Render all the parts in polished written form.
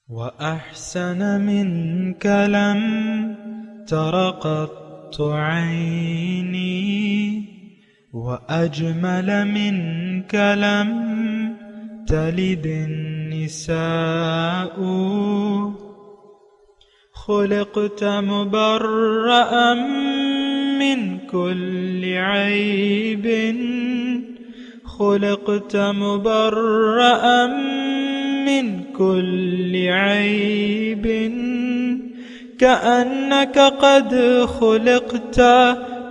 وأحسن منك لم تر قط عيني وأجمل منك لم تلد النساء خلقت مبرأ من كل عيب خلقت مبرأ من كل عيب كأنك قد خلقت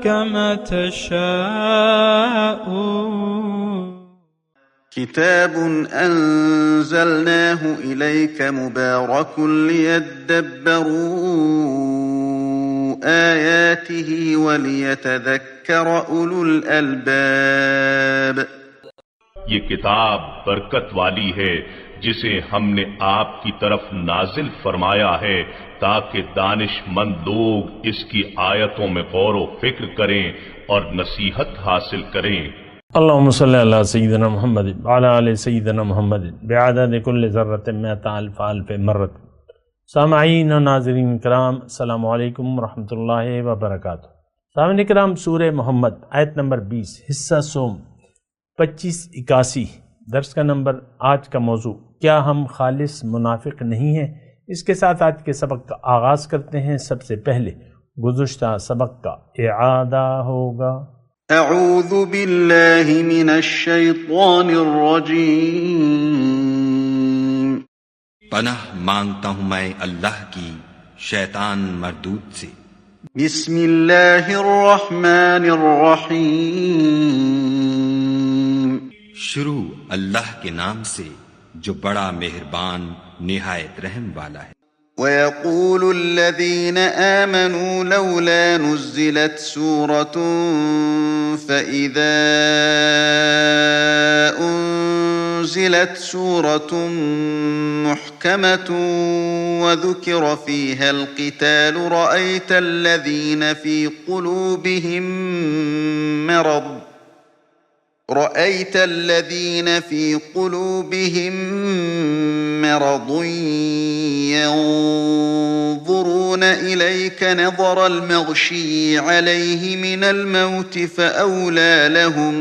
كما تشاء. كتاب أنزلناه إليك مبارك ليدبروا آياته وليتذكر أولو الألباب. یہ کتاب برکت والی ہے جسے ہم نے آپ کی طرف نازل فرمایا ہے تاکہ دانش مند لوگ اس کی آیتوں میں غور و فکر کریں اور نصیحت حاصل کریں. اللہم صلی علی سیدنا محمد وعلی آل سیدنا محمد بعدد کل ذرۃ مئۃ الف الف مرۃ. سامعین و ناظرین کرام، السلام علیکم ورحمۃ اللہ وبرکاتہ. سامعین کرام، سورہ محمد آیت نمبر 20، حصہ سوم 2581. درس کا نمبر، آج کا موضوع کیا ہم خالص منافق نہیں ہیں. اس کے ساتھ آج کے سبق کا آغاز کرتے ہیں. سب سے پہلے گزشتہ سبق کا اعادہ ہوگا. اعوذ باللہ من الشیطان الرجیم. پناہ مانگتا ہوں میں اللہ کی شیطان مردود سے. بسم اللہ الرحمن الرحیم. شروع اللہ کے نام سے جو بڑا مہربان نہایت رحم والا ہے. وَيَقُولُ الَّذِينَ آمَنُوا لَوْلَا نُزِّلَتْ سُورَةٌ فَإِذَا أُنزِلَتْ سُورَةٌ مُحْكَمَةٌ وَذُكِرَ فِيهَا الْقِتَالُ رَأَيْتَ الَّذِينَ في قلوبهم مرض ينظرون إليك نظر المغشي عليه من الموت فأولى لهم.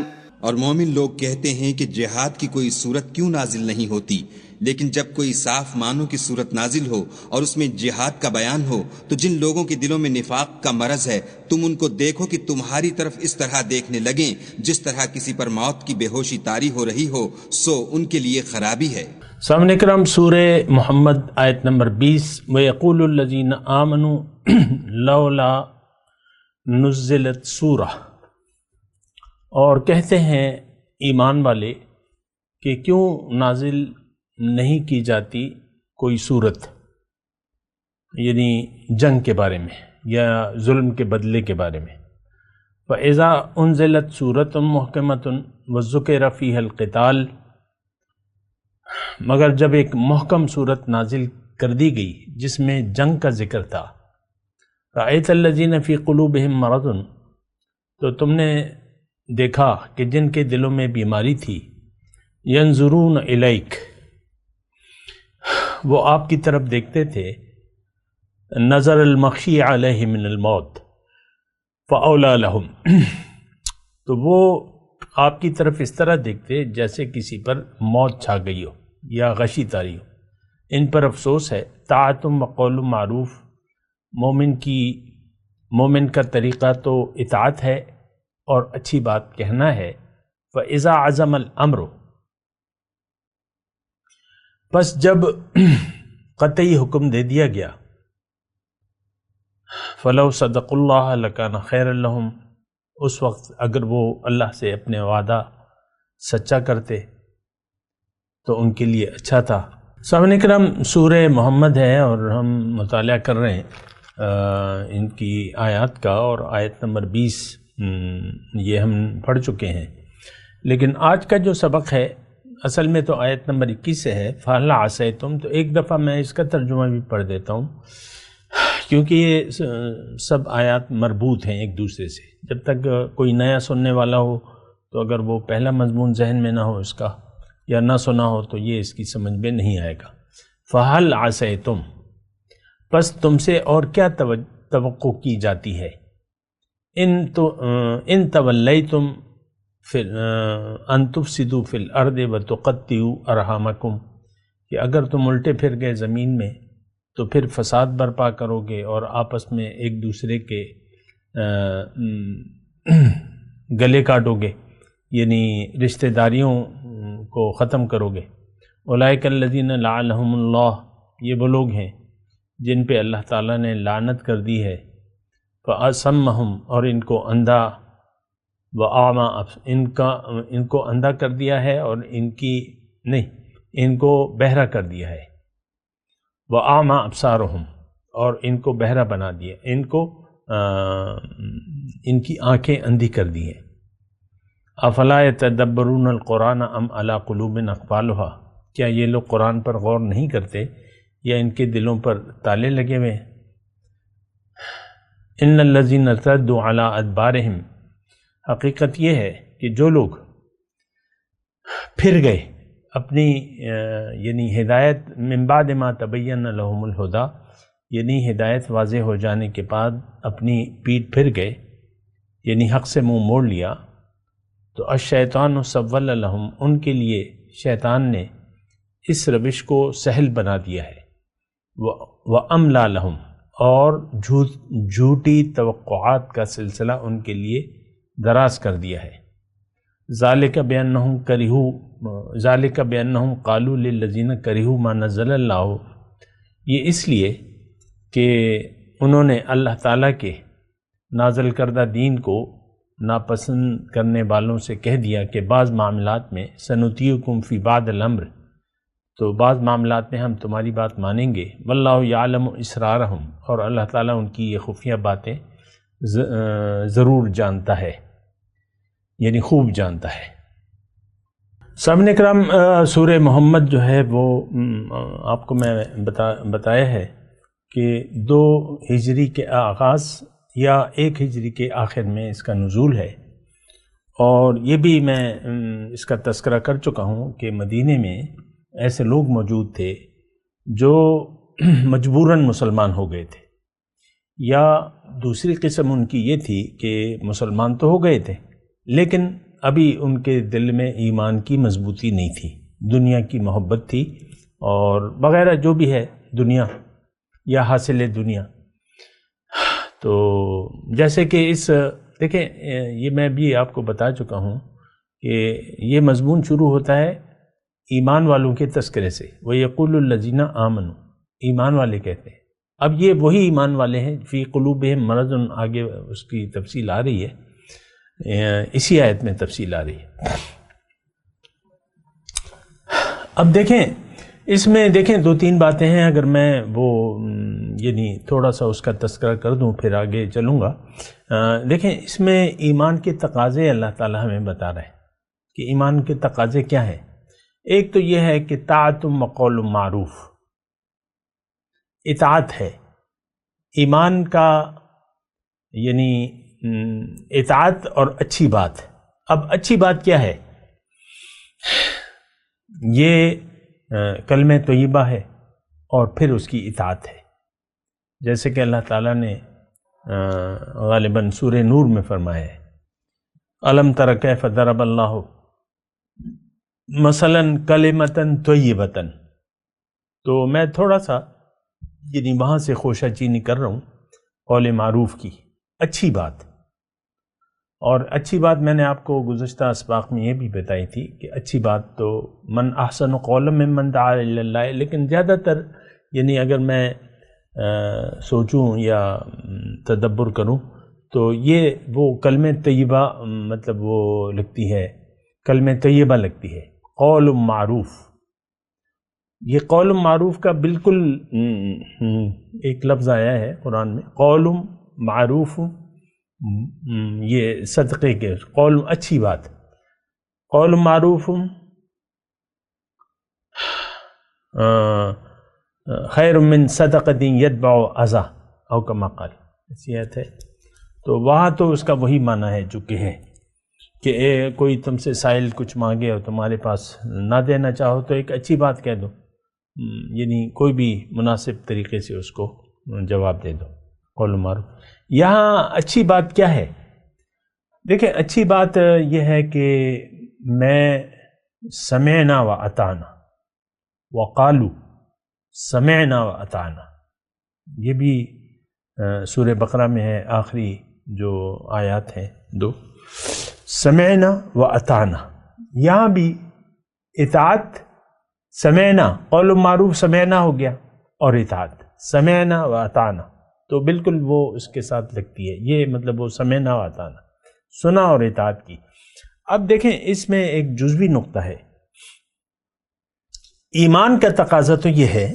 اور مومن لوگ کہتے ہیں کہ جہاد کی کوئی صورت کیوں نازل نہیں ہوتی، لیکن جب کوئی صاف معنوں کی صورت نازل ہو اور اس میں جہاد کا بیان ہو تو جن لوگوں کے دلوں میں نفاق کا مرض ہے تم ان کو دیکھو کہ تمہاری طرف اس طرح دیکھنے لگیں جس طرح کسی پر موت کی بے ہوشی طاری ہو رہی ہو، سو ان کے لیے خرابی ہے. سامعین کرام، سورہ محمد آیت نمبر 20. وَيَقُولُ الَّذِينَ آمَنُوا لَوْلَا نُزِّلَتْ سورہ. اور کہتے ہیں ایمان والے کہ کیوں نازل نہیں کی جاتی کوئی صورت، یعنی جنگ کے بارے میں یا ظلم کے بدلے کے بارے میں. فَإِذَا أُنزِلَتْ سُورَةٌ مُحْكَمَةٌ وَذُكِرَ فِيهَا الْقِتَالُ. مگر جب ایک محکم صورت نازل کر دی گئی جس میں جنگ کا ذکر تھا، رَأَيْتَ الَّذِينَ فِي قُلُوبِهِم مَرَضٌ، تو تم نے دیکھا کہ جن کے دلوں میں بیماری تھی، يَنظُرُونَ إِلَيْكَ، وہ آپ کی طرف دیکھتے تھے، نظر المغشی علیہ من الموت فاولی لہم، تو وہ آپ کی طرف اس طرح دیکھتے جیسے کسی پر موت چھا گئی ہو یا غشی طاری ہو. ان پر افسوس ہے. طاعت و قول معروف، مومن کا طریقہ تو اطاعت ہے اور اچھی بات کہنا ہے. فاذا عزم الامر، پس جب قطعی حکم دے دیا گیا، فلو صدق اللہ لکان خیر لہم، اس وقت اگر وہ اللہ سے اپنے وعدہ سچا کرتے تو ان کے لیے اچھا تھا. سامعین کرام، سورہ محمد ہے اور ہم مطالعہ کر رہے ہیں ان کی آیات کا، اور آیت نمبر 20 یہ ہم پڑھ چکے ہیں. لیکن آج کا جو سبق ہے اصل میں تو آیت نمبر 21 سے ہے. فَهَلْ عَصَيْتُمْ، تو ایک دفعہ میں اس کا ترجمہ بھی پڑھ دیتا ہوں کیونکہ یہ سب آیات مربوط ہیں ایک دوسرے سے. جب تک کوئی نیا سننے والا ہو تو اگر وہ پہلا مضمون ذہن میں نہ ہو اس کا یا نہ سنا ہو تو یہ اس کی سمجھ میں نہیں آئے گا. فہل عسیتم، پس تم سے اور کیا توقع کی جاتی ہے، ان تولیتم ان تفسدوا فی الارض وتقطعوا ارحامکم، کہ اگر تم الٹے پھر گئے زمین میں تو پھر فساد برپا کرو گے اور آپس میں ایک دوسرے کے گلے کاٹو گے، یعنی رشتہ داریوں کو ختم کرو گے۔ اولئک الذین لعنہم اللہ، یہ وہ لوگ ہیں جن پہ اللہ تعالیٰ نے لعنت کر دی ہے، فأصمہم، اور ان کو اندھا، وأعمی، ان کو اندھا کر دیا ہے اور ان کو بہرا کر دیا ہے، وأعمی ابصارہم، اور ان کو بہرا بنا دیا، ان کی آنکھیں اندھی کر دی ہیں۔ افلا یتدبرون القرآن ام علی قلوب اقفالھا، کیا یہ لوگ قرآن پر غور نہیں کرتے یا ان کے دلوں پر تالے لگے ہوئے ہیں؟ ان الذین ارتدوا علی ادبارہم، حقیقت یہ ہے کہ جو لوگ پھر گئے اپنی یعنی ہدایت، من بعد ما تبین لہم الہدی، یعنی ہدایت واضح ہو جانے کے بعد اپنی پیٹھ پھر گئے، یعنی حق سے منہ موڑ لیا، تو الشیطان سول لہم، ان کے لیے شیطان نے اس روش کو سہل بنا دیا ہے، وَأَمْلَى لَهُمْ، اور جھوٹی توقعات کا سلسلہ ان کے لیے دراز کر دیا ہے۔ ذَلِكَ بِأَنَّهُمْ قَالُوا لِلَّذِينَ كَرِهُوا مَا نَزَّلَ اللَّهُ، یہ اس لیے کہ انہوں نے اللہ تعالیٰ کے نازل کردہ دین کو ناپسند کرنے والوں سے کہہ دیا کہ بعض معاملات میں سنطیعکم فی بعض الامر، تو بعض معاملات میں ہم تمہاری بات مانیں گے، واللہ یعلم اسرارہم، اور اللہ تعالیٰ ان کی یہ خفیہ باتیں ضرور جانتا ہے، یعنی خوب جانتا ہے۔ سامعین کرام، سورہ محمد جو ہے وہ آپ کو میں بتایا ہے کہ 2 ہجری کے آغاز یا 1 ہجری کے آخر میں اس کا نزول ہے، اور یہ بھی میں اس کا تذکرہ کر چکا ہوں کہ مدینے میں ایسے لوگ موجود تھے جو مجبوراً مسلمان ہو گئے تھے، یا دوسری قسم ان کی یہ تھی کہ مسلمان تو ہو گئے تھے لیکن ابھی ان کے دل میں ایمان کی مضبوطی نہیں تھی، دنیا کی محبت تھی اور وغیرہ جو بھی ہے دنیا یا حاصل دنیا۔ تو جیسے کہ دیکھیں، یہ میں بھی آپ کو بتا چکا ہوں کہ یہ مضمون شروع ہوتا ہے ایمان والوں کے تذکرے سے، وَيَقُولُ الَّذِينَ آمَنُوا، ایمان والے کہتے ہیں۔ اب یہ وہی ایمان والے ہیں، فی قلوبہم مرض، آگے اس کی تفصیل آ رہی ہے، اسی آیت میں تفصیل آ رہی ہے۔ اب دیکھیں، اس میں دیکھیں 2-3 باتیں ہیں، اگر میں وہ یعنی تھوڑا سا اس کا تذکرہ کر دوں پھر آگے چلوں گا۔ دیکھیں، اس میں ایمان کے تقاضے اللہ تعالیٰ ہمیں بتا رہے ہیں کہ ایمان کے تقاضے کیا ہیں۔ ایک تو یہ ہے کہ طاعت و قول معروف، اطاعت ہے ایمان کا، یعنی اطاعت اور اچھی بات۔ اب اچھی بات کیا ہے؟ یہ کلمہ طیبہ ہے اور پھر اس کی اطاعت ہے، جیسے کہ اللہ تعالیٰ نے غالباً سورہ نور میں فرمایا ہے، الم تر کیف ضرب اللہ مثلا کلمۃ طیبۃ۔ تو میں تھوڑا سا یعنی وہاں سے خوشہ چینی کر رہا ہوں قول معروف کی، اچھی بات۔ اور اچھی بات میں نے آپ کو گزشتہ اسباق میں یہ بھی بتائی تھی کہ اچھی بات تو من احسن قولا ممن دعا الی اللہ، لیکن زیادہ تر یعنی اگر میں سوچوں یا تدبر کروں تو یہ وہ کلمہ طیبہ مطلب وہ لگتی ہے، کلمہ طیبہ لگتی ہے، قول معروف۔ یہ قول معروف کا بالکل ایک لفظ آیا ہے قرآن میں، قول معروف، یہ صدقے کے قول، اچھی بات، قول معروف خیر من صدقۃ یتبع اذی او کما قال، ایسی آیت ہے۔ تو وہاں تو اس کا وہی معنی ہے جو کہ ہے کہ کوئی تم سے سائل کچھ مانگے اور تمہارے پاس نہ دینا چاہو تو ایک اچھی بات کہہ دو، یعنی کوئی بھی مناسب طریقے سے اس کو جواب دے دو، قول معروف۔ یہاں اچھی بات کیا ہے؟ دیکھیں اچھی بات یہ ہے کہ میں سمعنا و اطعنا، وقالو سمعنا و اطعنا، یہ بھی سورہ بقرہ میں ہے، آخری جو آیات ہیں 2، سمعنا و اطعنا، یہاں بھی اطاعت سمعنا، قول معروف سمعنا ہو گیا، اور اطاعت سمعنا و اطعنا، تو بالکل وہ اس کے ساتھ لگتی ہے، یہ مطلب وہ سمعنا و اطعنا، سنا اور اطاعت کی۔ اب دیکھیں اس میں ایک جزوی نقطہ ہے، ایمان کا تقاضا تو یہ ہے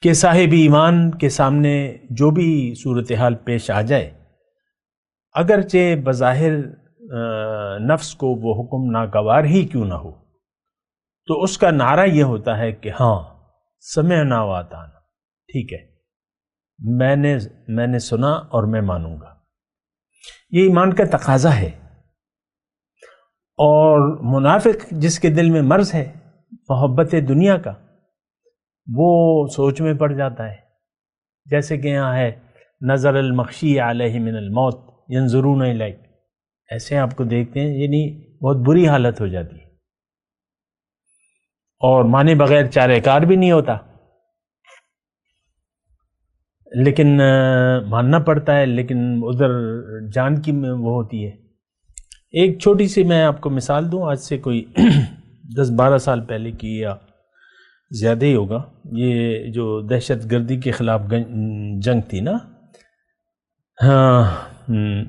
کہ صاحب ایمان کے سامنے جو بھی صورتحال پیش آ جائے، اگرچہ بظاہر نفس کو وہ حکم ناگوار ہی کیوں نہ ہو، تو اس کا نعرہ یہ ہوتا ہے کہ ہاں سمعنا و اطعنا، ٹھیک ہے، میں نے سنا اور میں مانوں گا، یہ ایمان کا تقاضا ہے۔ اور منافق جس کے دل میں مرض ہے محبت دنیا کا، وہ سوچ میں پڑ جاتا ہے، جیسے کہ یہاں ہے نظر المخشی علیہ من الموت ینظرون الیک، ایسے آپ کو دیکھتے ہیں، یعنی بہت بری حالت ہو جاتی ہے، اور مانے بغیر چارہ کار بھی نہیں ہوتا، لیکن ماننا پڑتا ہے، لیکن ادھر جان کی وہ ہوتی ہے۔ ایک چھوٹی سی میں آپ کو مثال دوں، آج سے کوئی 10-12 سال پہلے کی یا زیادہ ہی ہوگا، یہ جو دہشت گردی کے خلاف جنگ تھی نا،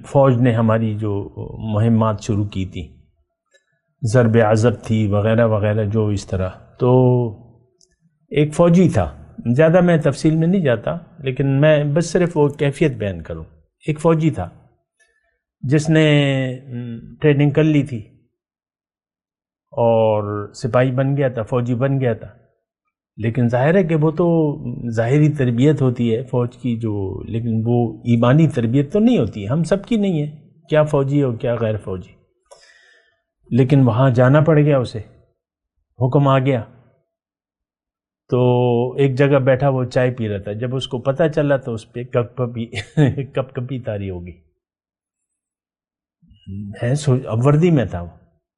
فوج نے ہماری جو مہمات شروع کی تھی، ضرب عضب تھی وغیرہ وغیرہ، جو اس طرح، تو ایک فوجی تھا، زیادہ میں تفصیل میں نہیں جاتا، لیکن میں بس صرف وہ کیفیت بیان کروں۔ ایک فوجی تھا جس نے ٹریننگ کر لی تھی اور سپاہی بن گیا تھا، فوجی بن گیا تھا، لیکن ظاہر ہے کہ وہ تو ظاہری تربیت ہوتی ہے فوج کی جو، لیکن وہ ایمانی تربیت تو نہیں ہوتی ہے، ہم سب کی نہیں ہے، کیا فوجی ہو کیا غیر فوجی، لیکن وہاں جانا پڑ گیا، اسے حکم آ گیا، تو ایک جگہ بیٹھا وہ چائے پی رہا تھا، جب اس کو پتہ چلا تو اس پہ کپ کپی طاری ہوگی، اب وردی میں تھا وہ،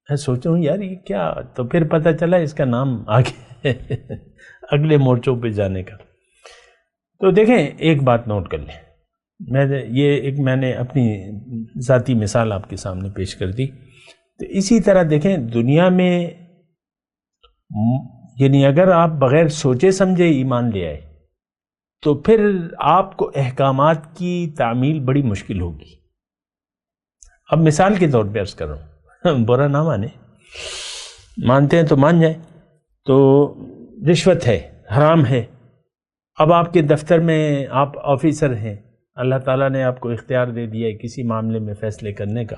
میں سوچا ہوں یار یہ کیا، تو پھر پتہ چلا اس کا نام آگے اگلے مورچوں پہ جانے کا۔ تو دیکھیں ایک بات نوٹ کر لیں، میں نے اپنی ذاتی مثال آپ کے سامنے پیش کر دی، تو اسی طرح دیکھیں دنیا میں، یعنی اگر آپ بغیر سوچے سمجھے ایمان لے آئے تو پھر آپ کو احکامات کی تعمیل بڑی مشکل ہوگی۔ اب مثال کے طور پہ عرض کر رہا ہوں، برا نہ مانے، مانتے ہیں تو مان جائیں، تو رشوت ہے، حرام ہے۔ اب آپ کے دفتر میں آپ آفیسر ہیں، اللہ تعالیٰ نے آپ کو اختیار دے دیا ہے کسی معاملے میں فیصلے کرنے کا،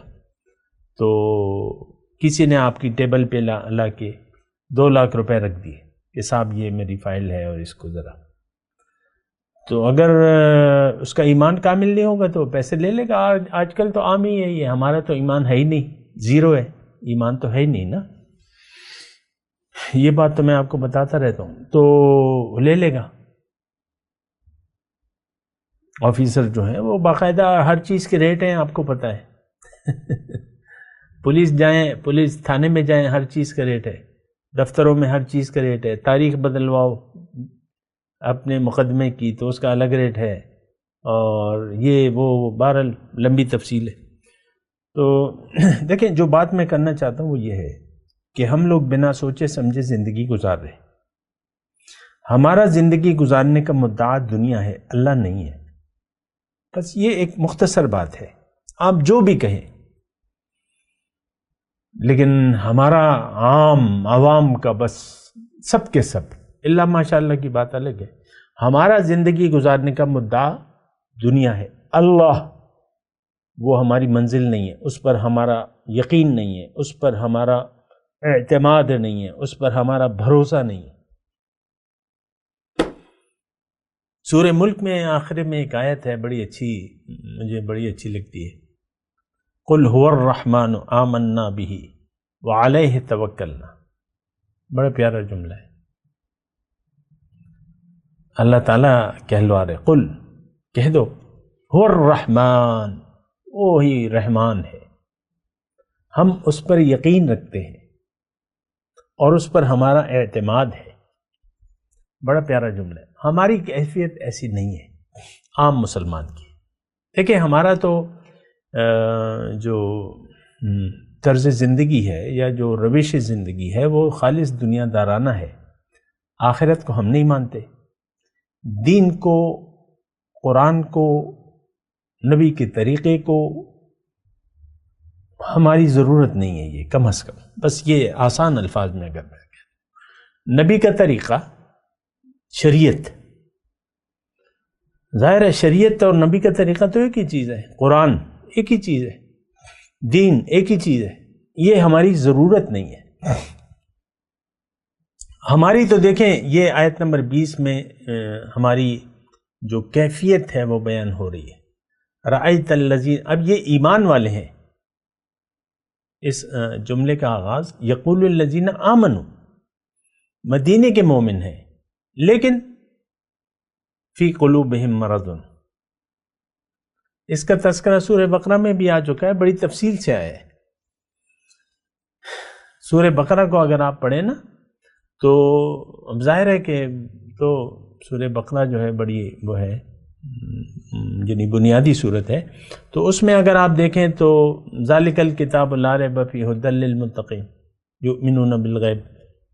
تو کسی نے آپ کی ٹیبل پہ لا کے 2 لاکھ روپے رکھ دیے کہ صاحب یہ میری فائل ہے اور اس کو ذرا، تو اگر اس کا ایمان کامل نہیں ہوگا تو پیسے لے لے گا۔ آج کل تو عام ہی ہے یہ، ہمارا تو ایمان ہے ہی نہیں، زیرو ہے، ایمان تو ہے ہی نہیں نا، یہ بات تو میں آپ کو بتاتا رہتا ہوں، تو لے لے گا۔ آفیسر جو ہیں وہ باقاعدہ ہر چیز کے ریٹ ہیں، آپ کو پتہ ہے پولیس تھانے میں جائیں، ہر چیز کا ریٹ ہے، دفتروں میں ہر چیز کا ریٹ ہے، تاریخ بدلواؤ اپنے مقدمے کی تو اس کا الگ ریٹ ہے، اور یہ وہ بہرحال لمبی تفصیل ہے۔ تو دیکھیں جو بات میں کرنا چاہتا ہوں وہ یہ ہے کہ ہم لوگ بنا سوچے سمجھے زندگی گزار رہے، ہمارا زندگی گزارنے کا مدعا دنیا ہے، اللہ نہیں ہے، بس یہ ایک مختصر بات ہے، آپ جو بھی کہیں، لیکن ہمارا عوام کا بس سب کے سب، اللہ ماشاءاللہ کی بات الگ ہے، ہمارا زندگی گزارنے کا مدعا دنیا ہے، اللہ وہ ہماری منزل نہیں ہے، اس پر ہمارا یقین نہیں ہے، اس پر ہمارا اعتماد نہیں ہے، اس پر ہمارا بھروسہ نہیں ہے۔ سورہ ملک میں آخر میں ایک آیت ہے بڑی اچھی، مجھے بڑی اچھی لگتی ہے، قل هو الرحمن آمنا به وعلیہ توکلنا، بڑا پیارا جملہ ہے، اللہ تعالیٰ کہلوا رہے، قل کہہ دو، هو الرحمن، وہی رحمان ہے، ہم اس پر یقین رکھتے ہیں اور اس پر ہمارا اعتماد ہے۔ بڑا پیارا جملہ ہے۔ ہماری کیفیت ایسی نہیں ہے عام مسلمان کی۔ دیکھیں ہمارا تو جو طرز زندگی ہے یا جو روش زندگی ہے وہ خالص دنیا دارانہ ہے، آخرت کو ہم نہیں مانتے، دین کو، قرآن کو، نبی کے طریقے کو ہماری ضرورت نہیں ہے، یہ کم از کم، بس یہ آسان الفاظ میں اگر میں کہوں، نبی کا طریقہ، شریعت، ظاہر ہے شریعت اور نبی کا طریقہ تو ایک ہی چیز ہے، قرآن ایک ہی چیز ہے، دین ایک ہی چیز ہے، یہ ہماری ضرورت نہیں ہے ہماری۔ تو دیکھیں یہ آیت نمبر 20 میں ہماری جو کیفیت ہے وہ بیان ہو رہی ہے، رأیت الذین، اب یہ ایمان والے ہیں، اس جملے کا آغاز یقول الذین آمنوا، مدینے کے مومن ہیں، لیکن فی قلوبہم مرض، اس کا تذکرہ سورہ بقرہ میں بھی آ چکا ہے، بڑی تفصیل سے آیا ہے۔ سورہ بقرہ کو اگر آپ پڑھیں نا تو اب ظاہر ہے کہ تو سورہ بقرہ جو ہے بڑی وہ ہے یعنی بنیادی صورت ہے، تو اس میں اگر آپ دیکھیں تو ذالک الکتاب لا ریب فیہ ھدی للمتقین یؤمنون بالغیب،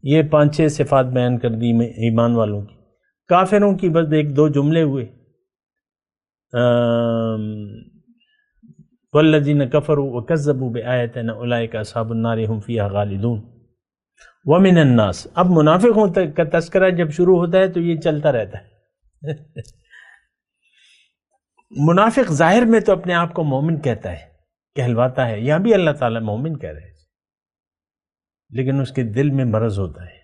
یہ 5-6 صفات بیان کر دی میں ایمان والوں کی۔ کافروں کی بس 1-2 جملے ہوئے، والذین کفروا وکذبوا بآیاتنا اولئک اصحاب النار هم فیہا خالدون ومن الناس۔ اب منافقوں کا تذکرہ جب شروع ہوتا ہے تو یہ چلتا رہتا ہے منافق ظاہر میں تو اپنے آپ کو مومن کہتا ہے، کہلواتا ہے، یہاں بھی اللہ تعالیٰ مومن کہہ رہے ہیں، لیکن اس کے دل میں مرض ہوتا ہے،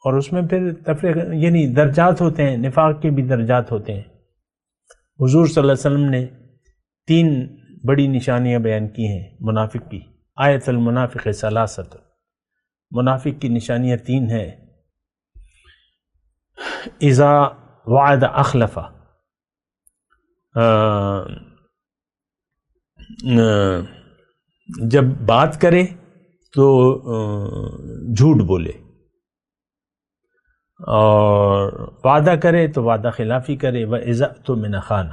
اور اس میں پھر تفریق یعنی درجات ہوتے ہیں، نفاق کے بھی درجات ہوتے ہیں۔ حضور صلی اللہ علیہ وسلم نے 3 بڑی نشانیاں بیان کی ہیں منافق کی، آیت المنافق ثلاثۃ، منافق کی نشانیاں 3 ہیں، اذا وعد اخلف، جب بات کرے تو جھوٹ بولے، اور وعدہ کرے تو وعدہ خلافی کرے، وَإِذَا اؤْتُمِنَ خَانَ،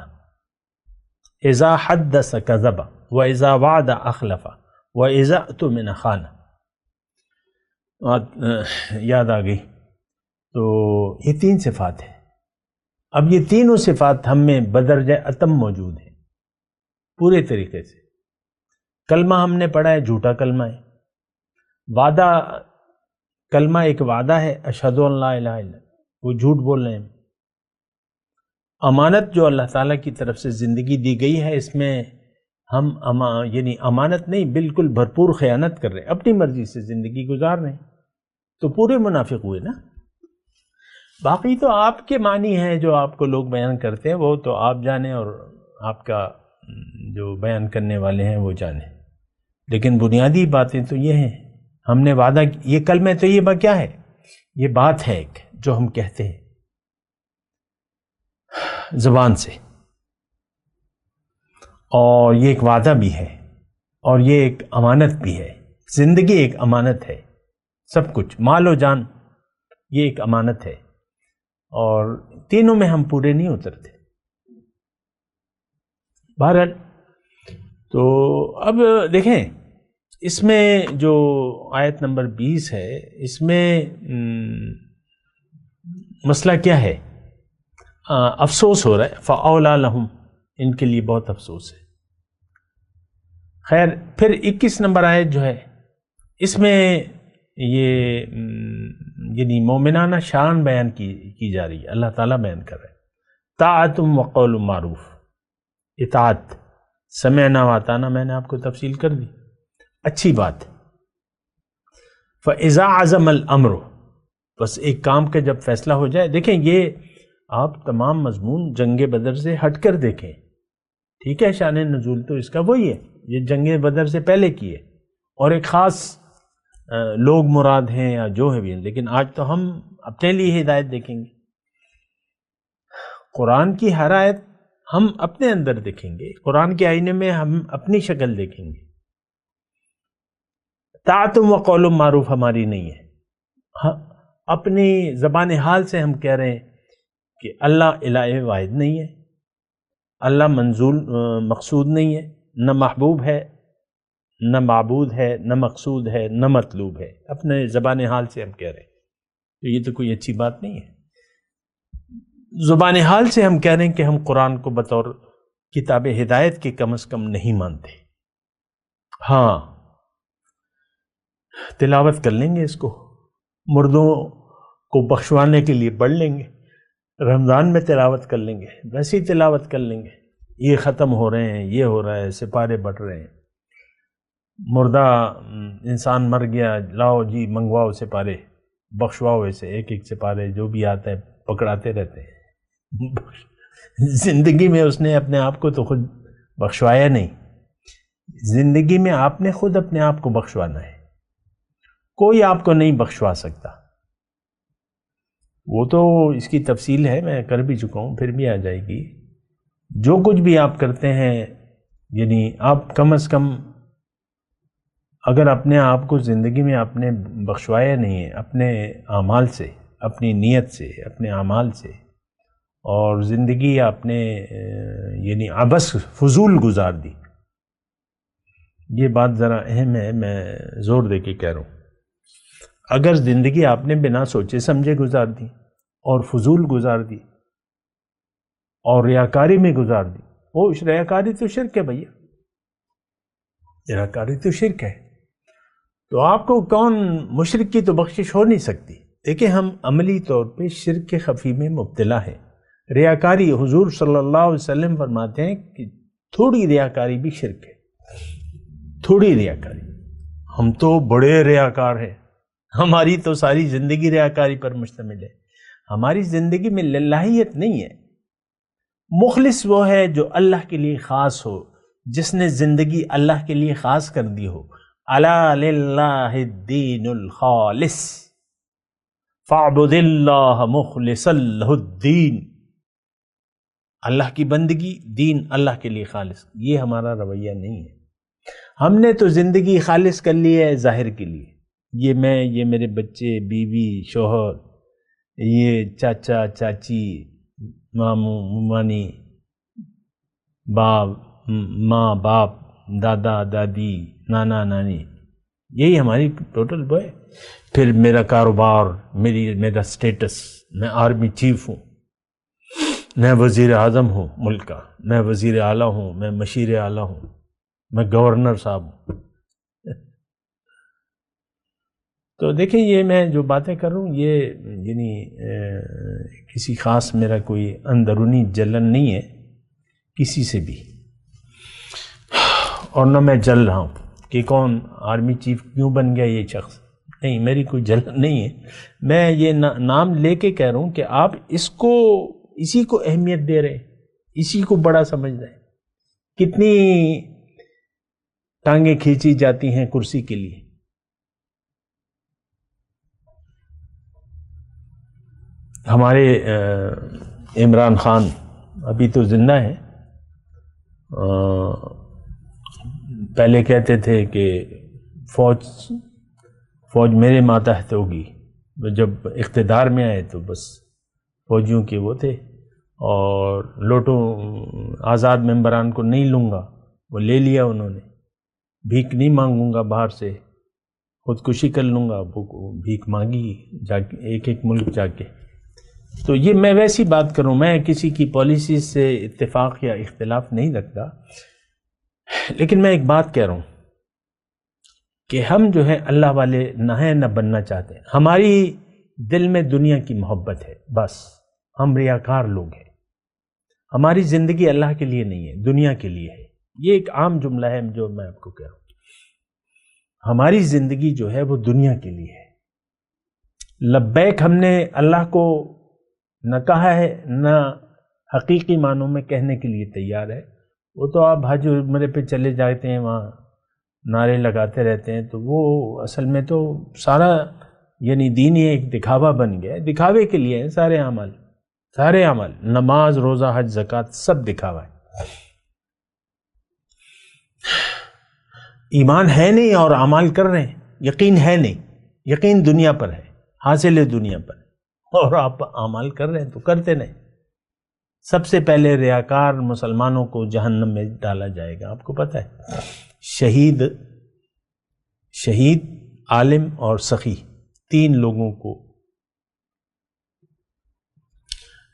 اذا حدث کذب، وَإِذَا وعد اخلف، وَإِذَا اؤْتُمِنَ خَانَ۔ یاد آ گئی۔ تو یہ 3 صفات ہیں۔ اب یہ تینوں صفات ہم میں بدرجہ اتم موجود ہیں پورے طریقے سے۔ کلمہ ہم نے پڑھا ہے، جھوٹا کلمہ ہے، وعدہ، کلمہ ایک وعدہ ہے، اشہد ان لا الہ الا اللہ، وہ جھوٹ بول رہے ہیں۔ امانت جو اللہ تعالیٰ کی طرف سے زندگی دی گئی ہے، اس میں ہم یعنی امانت نہیں، بالکل بھرپور خیانت کر رہے ہیں، اپنی مرضی سے زندگی گزار رہے ہیں، تو پورے منافق ہوئے نا۔ باقی تو آپ کے معنی ہیں جو آپ کو لوگ بیان کرتے ہیں، وہ تو آپ جانیں اور آپ کا جو بیان کرنے والے ہیں وہ جانیں، لیکن بنیادی باتیں تو یہ ہیں۔ ہم نے وعدہ، یہ کلمہ تو یہ کیا ہے؟ یہ بات ہے ایک جو ہم کہتے ہیں زبان سے، اور یہ ایک وعدہ بھی ہے، اور یہ ایک امانت بھی ہے۔ زندگی ایک امانت ہے، سب کچھ، مال و جان، یہ ایک امانت ہے، اور تینوں میں ہم پورے نہیں اترتے۔ بہرحال تو اب دیکھیں اس میں جو آیت نمبر 20 ہے، اس میں مسئلہ کیا ہے؟ افسوس ہو رہا ہے، فَأَوْلَىٰ لَهُمْ، ان کے لیے بہت افسوس ہے۔ خیر، پھر 21 نمبر آیت جو ہے، اس میں یہ یعنی مومنانہ شان بیان کی جا رہی ہے، اللہ تعالیٰ بیان کر رہے ہیں، طاعتم وقول معروف، اطاعت، سمعنا واتانا، میں نے آپ کو تفصیل کر دی، اچھی بات۔ فَإِذَا عَزَمَ الْأَمْرُ، بس ایک کام کا جب فیصلہ ہو جائے، دیکھیں یہ آپ تمام مضمون جنگ بدر سے ہٹ کر دیکھیں، ٹھیک ہے، شان نزول تو اس کا وہی ہے، یہ جنگ بدر سے پہلے کی ہے، اور ایک خاص لوگ مراد ہیں یا جو ہے بھی، لیکن آج تو ہم اپنے لیے ہدایت دیکھیں گے۔ قرآن کی ہر آیت ہم اپنے اندر دیکھیں گے، قرآن کے آئینے میں ہم اپنی شکل دیکھیں گے۔ طاعت و قول معروف ہماری نہیں ہے، اپنی زبان حال سے ہم کہہ رہے ہیں کہ اللہ الہ واحد نہیں ہے، اللہ مقصود نہیں ہے، نہ محبوب ہے، نہ معبود ہے، نہ مقصود ہے، نہ مطلوب ہے، اپنے زبان حال سے ہم کہہ رہے ہیں۔ تو یہ تو کوئی اچھی بات نہیں ہے۔ زبان حال سے ہم کہہ رہے ہیں کہ ہم قرآن کو بطور کتاب ہدایت کے کم از کم نہیں مانتے۔ ہاں، تلاوت کر لیں گے، اس کو مردوں کو بخشوانے کے لیے پڑھ لیں گے، رمضان میں تلاوت کر لیں گے، ویسی تلاوت کر لیں گے، یہ ختم ہو رہے ہیں، یہ ہو رہا ہے، سپارے بٹ رہے ہیں، مردہ انسان مر گیا، لاؤ جی منگواؤ سپارے، بخشواؤ، ایسے ایک ایک سپارے جو بھی آتا ہے پکڑاتے رہتے ہیں۔ زندگی میں اس نے اپنے آپ کو تو خود بخشوایا نہیں، زندگی میں آپ نے خود اپنے آپ کو بخشوانا ہے، کوئی آپ کو نہیں بخشوا سکتا۔ وہ تو اس کی تفصیل ہے، میں کر بھی چکا ہوں، پھر بھی آ جائے گی۔ جو کچھ بھی آپ کرتے ہیں، یعنی آپ کم از کم اگر اپنے آپ کو زندگی میں آپ نے بخشوایا نہیں ہے اپنے اعمال سے، اپنی نیت سے، اپنے اعمال سے، اور زندگی آپ نے یعنی عبث فضول گزار دی، یہ بات ذرا اہم ہے، میں زور دے کے کہہ رہا ہوں۔ اگر زندگی آپ نے بنا سوچے سمجھے گزار دی اور فضول گزار دی اور ریاکاری میں گزار دی، وہ ریاکاری تو شرک ہے بھیا، ریاکاری تو شرک ہے، تو آپ کو کون، مشرک کی تو بخشش ہو نہیں سکتی۔ دیکھیں ہم عملی طور پہ شرک کے خفی میں مبتلا ہے، ریاکاری، حضور صلی اللہ علیہ وسلم فرماتے ہیں کہ تھوڑی ریاکاری بھی شرک ہے، تھوڑی ریاکاری۔ ہم تو بڑے ریاکار ہیں، ہماری تو ساری زندگی ریاکاری پر مشتمل ہے، ہماری زندگی میں للہیت نہیں ہے۔ مخلص وہ ہے جو اللہ کے لیے خاص ہو، جس نے زندگی اللہ کے لیے خاص کر دی ہو۔ الا للہ الدین الخالص فاعبد اللہ مخلصا لہ الدین، اللہ کی بندگی، دین اللہ کے لیے خالص، یہ ہمارا رویہ نہیں ہے۔ ہم نے تو زندگی خالص کر لی ہے ظاہر کے لیے، یہ میں، یہ میرے بچے، بیوی، شوہر، یہ چاچا چاچی، ماموں ممانی، باپ ماں باپ، دادا دادی، نانا نانی، یہی ہماری ٹوٹل وہ ہے۔ پھر میرا کاروبار، میرا سٹیٹس، میں آرمی چیف ہوں، میں وزیر اعظم ہوں ملک کا، میں وزیر اعلیٰ ہوں، میں مشیر اعلیٰ ہوں، میں گورنر صاحب ہوں۔ تو دیکھیں یہ میں جو باتیں کر رہا ہوں، یہ یعنی کسی خاص میرا کوئی اندرونی جلن نہیں ہے کسی سے بھی، اور نہ میں جل رہا ہوں کہ کون آرمی چیف کیوں بن گیا یہ شخص، نہیں، میری کوئی جلن نہیں ہے۔ میں یہ نام لے کے کہہ رہا ہوں کہ آپ اسی کو اہمیت دے رہے ہیں، اسی کو بڑا سمجھ رہے ہیں۔ کتنی ٹانگیں کھینچی جاتی ہیں کرسی کے لیے۔ ہمارے عمران خان ابھی تو زندہ ہیں، پہلے کہتے تھے کہ فوج میرے ماتحت ہوگی، جب اقتدار میں آئے تو بس فوجیوں کے وہ تھے، اور لوٹوں آزاد ممبران کو نہیں لوں گا، وہ لے لیا انہوں نے، بھیک نہیں مانگوں گا باہر سے، خودکشی کر لوں گا، بھیک مانگی جا کے ایک ایک ملک جا کے۔ تو یہ میں ویسی بات کروں، میں کسی کی پالیسیز سے اتفاق یا اختلاف نہیں رکھتا، لیکن میں ایک بات کہہ رہا ہوں کہ ہم جو ہے اللہ والے نہ ہیں، نہ بننا چاہتے ہیں، ہماری دل میں دنیا کی محبت ہے، بس ہم ریاکار لوگ ہیں، ہماری زندگی اللہ کے لیے نہیں ہے، دنیا کے لیے ہے۔ یہ ایک عام جملہ ہے جو میں آپ کو کہہ رہا ہوں، ہماری زندگی جو ہے وہ دنیا کے لیے ہے۔ لبیک ہم نے اللہ کو نہ کہا ہے، نہ حقیقی معنوں میں کہنے کے لیے تیار ہے۔ وہ تو آپ حج عمرے پہ چلے جاتے ہیں، وہاں نعرے لگاتے رہتے ہیں، تو وہ اصل میں تو سارا یعنی دین ہی ایک دکھاوا بن گیا ہے، دکھاوے کے لیے ہیں سارے اعمال۔ سارے عمل، نماز، روزہ، حج، زکوٰۃ، سب دکھاوا ہے۔ ایمان ہے نہیں اور اعمال کر رہے ہیں، یقین ہے نہیں، یقین دنیا پر ہے، حاصل ہے دنیا پر، اور آپ اعمال کر رہے ہیں تو کرتے نہیں۔ سب سے پہلے ریاکار مسلمانوں کو جہنم میں ڈالا جائے گا، آپ کو پتہ ہے۔ شہید، عالم اور سخی، 3 لوگوں کو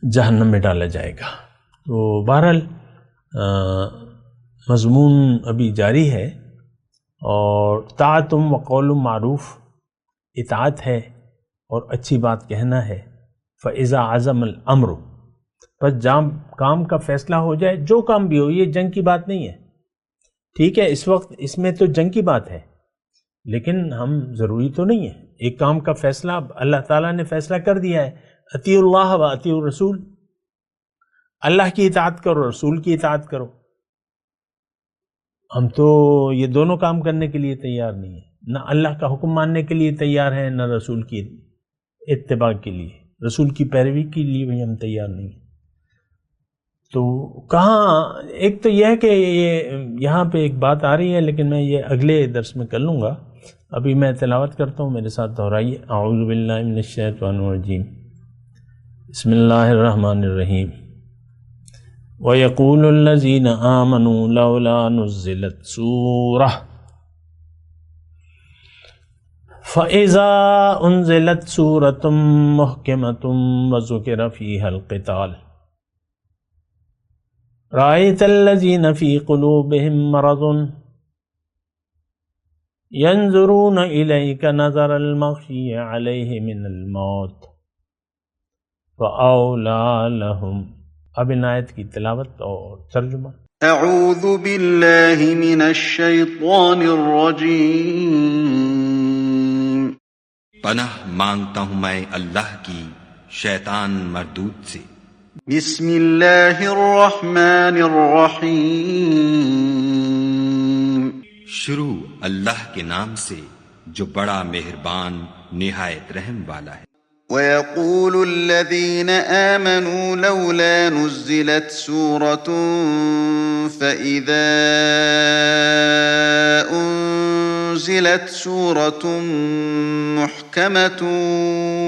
جہنم میں ڈالا جائے گا۔ تو بہرحال مضمون ابھی جاری ہے، اور طاعتم و قول معروف، اطاعت ہے اور اچھی بات کہنا ہے۔ فَإِذَا عَزَمَ الْأَمْرُ، بس جام کام کا فیصلہ ہو جائے، جو کام بھی ہو، یہ جنگ کی بات نہیں ہے، ٹھیک ہے؟ اس وقت اس میں تو جنگ کی بات ہے، لیکن ہم ضروری تو نہیں ہے۔ ایک کام کا فیصلہ اللہ تعالیٰ نے فیصلہ کر دیا ہے، اطیعوا اللہ و اطیعوا الرسول، اللہ کی اطاعت کرو، رسول کی اطاعت کرو۔ ہم تو یہ دونوں کام کرنے کے لیے تیار نہیں ہیں، نہ اللہ کا حکم ماننے کے لیے تیار ہیں، نہ رسول کی اتباع کے لیے، رسول کی پیروی کے لیے بھی ہم تیار نہیں ہیں۔ تو کہاں، ایک تو یہ ہے کہ یہاں پہ ایک بات آ رہی ہے، لیکن میں یہ اگلے درس میں کر لوں گا، ابھی میں تلاوت کرتا ہوں، میرے ساتھ دہرائیے۔ اعوذ باللہ من الشیطان الرجیم، بسم اللہ الرحمن الرحیم۔ وَيَقُولُ الَّذِينَ آمَنُوا لَوْلَا نُزِّلَتْ سُورَةٌ فَإِذَا أُنزِلَتْ سُورَةٌ مُحْكَمَةٌ وَذُكِرَ فِيهَا الْقِتَالُ رَأَيْتَ الَّذِينَ فِي قُلُوبِهِم مَّرَضٌ يَنظُرُونَ إِلَيْكَ نَظَرَ الْمَغْشِيِّ عَلَيْهِ مِنَ الْمَوْتِ فَأَوْلَىٰ لَهُمْ۔ اب ان آیت کی تلاوت اور ترجمہ۔ اعوذ باللہ من الشیطان الرجیم۔ پناہ مانگتا ہوں میں اللہ کی شیطان مردود سے۔ بسم اللہ الرحمن الرحیم۔ شروع اللہ کے نام سے جو بڑا مہربان نہایت رحم والا ہے۔ وَيَقُولُ الَّذِينَ آمَنُوا لَوْلَا نُزِّلَتْ سُورَةٌ فَإِذَا أُنزِلَتْ سُورَةٌ مُحْكَمَةٌ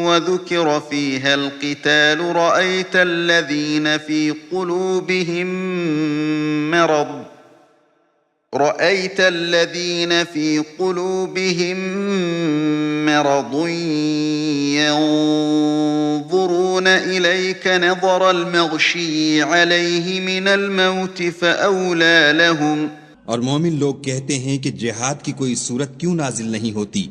وَذُكِرَ فِيهَا الْقِتَالُ رَأَيْتَ الَّذِينَ فِي قُلُوبِهِم مَّرَضٌ يَنظُرُونَ إِلَيْكَ نَظَرَ الْمَغْشِيِّ عَلَيْهِ مِنَ الْمَوْتِ فَأَوْلَىٰ لَهُمْ۔ اور مومن لوگ کہتے ہیں کہ جہاد کی کوئی صورت کیوں نازل نہیں ہوتی،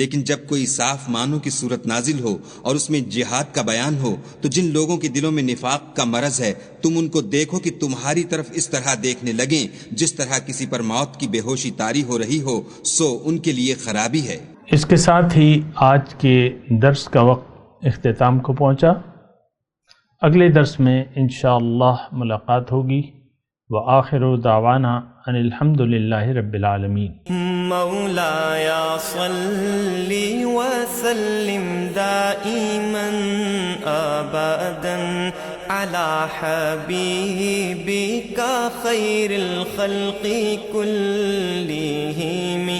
لیکن جب کوئی صاف معنوں کی صورت نازل ہو اور اس میں جہاد کا بیان ہو تو جن لوگوں کے دلوں میں نفاق کا مرض ہے تم ان کو دیکھو کہ تمہاری طرف اس طرح دیکھنے لگیں جس طرح کسی پر موت کی بے ہوشی طاری ہو رہی ہو، سو ان کے لیے خرابی ہے۔ اس کے ساتھ ہی آج کے درس کا وقت اختتام کو پہنچا۔ اگلے درس میں انشاءاللہ ملاقات ہوگی۔ وآخر دعوانا ان الحمد للہ رب العالمین۔ مولاي صل وسلم دائما ابدا على حبيبك خير الخلق كلهم